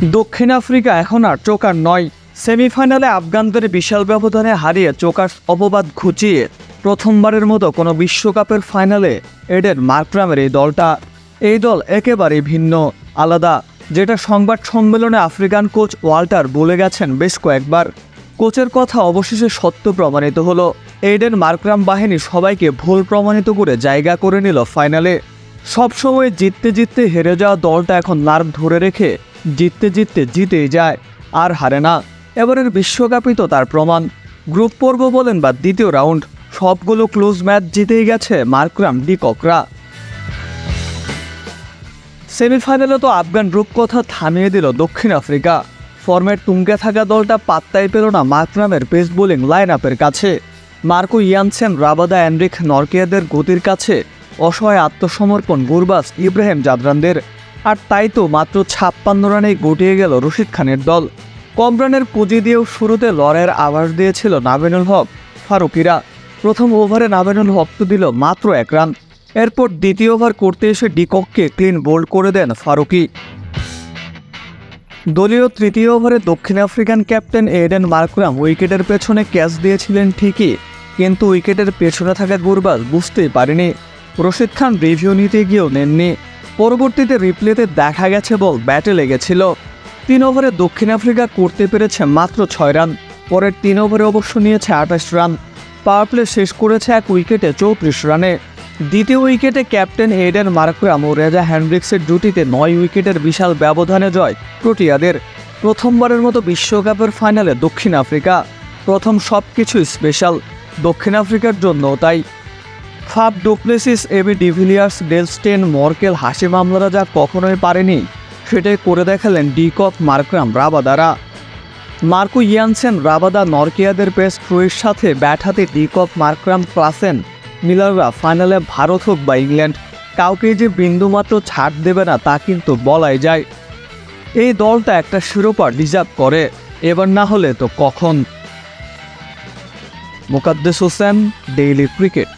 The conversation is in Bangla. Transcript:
দক্ষিণ আফ্রিকা এখন আর চোকার নয়। সেমিফাইনালে আফগানদের বিশাল ব্যবধানে হারিয়ে চোকার অপবাদ ঘুচিয়ে প্রথমবারের মতো কোনো বিশ্বকাপের ফাইনালে এডেন মার্করামের এই দল একেবারেই ভিন্ন, আলাদা, যেটা সংবাদ সম্মেলনে আফ্রিকান কোচ ওয়াল্টার বলে গেছেন বেশ কয়েকবার। কোচের কথা অবশেষে সত্য প্রমাণিত হলো। এডেন মার্করাম বাহিনী সবাইকে ভুল প্রমাণিত করে জায়গা করে নিল ফাইনালে। সবসময় জিততে জিততে হেরে যাওয়া দলটা এখন নার্ভ ধরে রেখে জিতেই যায়, আর হারে না। এবারের বিশ্বকাপই তো তার প্রমাণ। গ্রুপ পর্ব বলেন বা দ্বিতীয় রাউন্ড, সবগুলো ক্লোজ ম্যাচ জিতেই গেছে মার্করাম ডিককরা। সেমিফাইনালে তো আফগান রূপকথা থামিয়ে দিল দক্ষিণ আফ্রিকা। ফর্মের তুঙ্গে থাকা দলটা পাত্তাই পেল না মার্করামের পেস বোলিং লাইন আপের কাছে। মার্কো ইয়ানসেন, রাবাদা, এনরিক নরকিয়াদের গতির কাছে অসহায় আত্মসমর্পণ গুরবাজ ইব্রাহিম জাদরানদের। আর তাই তো মাত্র 56 রানেই গটিয়ে গেল রশিদ খানের দল। কম রানের পুঁজি দিয়েও শুরুতে লড়াইয়ের আভাস দিয়েছিল নাবিনুল হক ফারুকিরা। প্রথম ওভারে নাবিনুল হক তো দিল মাত্র 1 রান। এরপর দ্বিতীয় ওভার করতে এসে ডিকককে ক্লিন বোল্ড করে দেন ফারুকি। দলীয় তৃতীয় ওভারে দক্ষিণ আফ্রিকান ক্যাপ্টেন এডেন মার্করাম উইকেটের পেছনে ক্যাচ দিয়েছিলেন ঠিকই, কিন্তু উইকেটের পেছনে থাকা গুরবাজ বুঝতেই পারেনি। রশিদ খান রিভিউ নিতে গিয়েও নেননি। পরবর্তীতে রিপ্লেতে দেখা গেছে বল ব্যাটে লেগেছিল। 3 ওভারে দক্ষিণ আফ্রিকা করতে পেরেছে মাত্র 6 রান। পরের 3 ওভারে অবশ্য নিয়েছে 28 রান। পাওয়ার প্লে শেষ করেছে 1 উইকেটে 34 রানে। দ্বিতীয় উইকেটে ক্যাপ্টেন এডেন মার্করাম ও রেজা হেন্ড্রিক্সের জুটিতে 9 উইকেটের বিশাল ব্যবধানে জয় প্রোটিয়াদের। প্রথমবারের মতো বিশ্বকাপের ফাইনালে দক্ষিণ আফ্রিকা। প্রথম সবকিছুই স্পেশাল দক্ষিণ আফ্রিকার জন্য। তাই Faf du Plessis, AB de Villiers, Dale Steyn, Morkel, হাসি মামলারা যা কখনোই পারেনি সেটাই করে দেখালেন ডিকক, মার্করাম, রাবাদারা। মার্কো ইয়ানসেন, রাবাদা, নরকিয়াদের পেস ক্রুয়ের সাথে ব্যাট হাতে ডিকক, মার্করাম, ক্লাসেন, মিলাররা ফাইনালে ভারত হোক বা ইংল্যান্ড কাউকে যে বিন্দুমাত্র ছাড় দেবে না তা কিন্তু বলাই যায়। এই দলটা একটা শিরোপা ডিজার্ভ করে, এবার না হলে তো কখন। Mukaddes Hossain, daily cricket.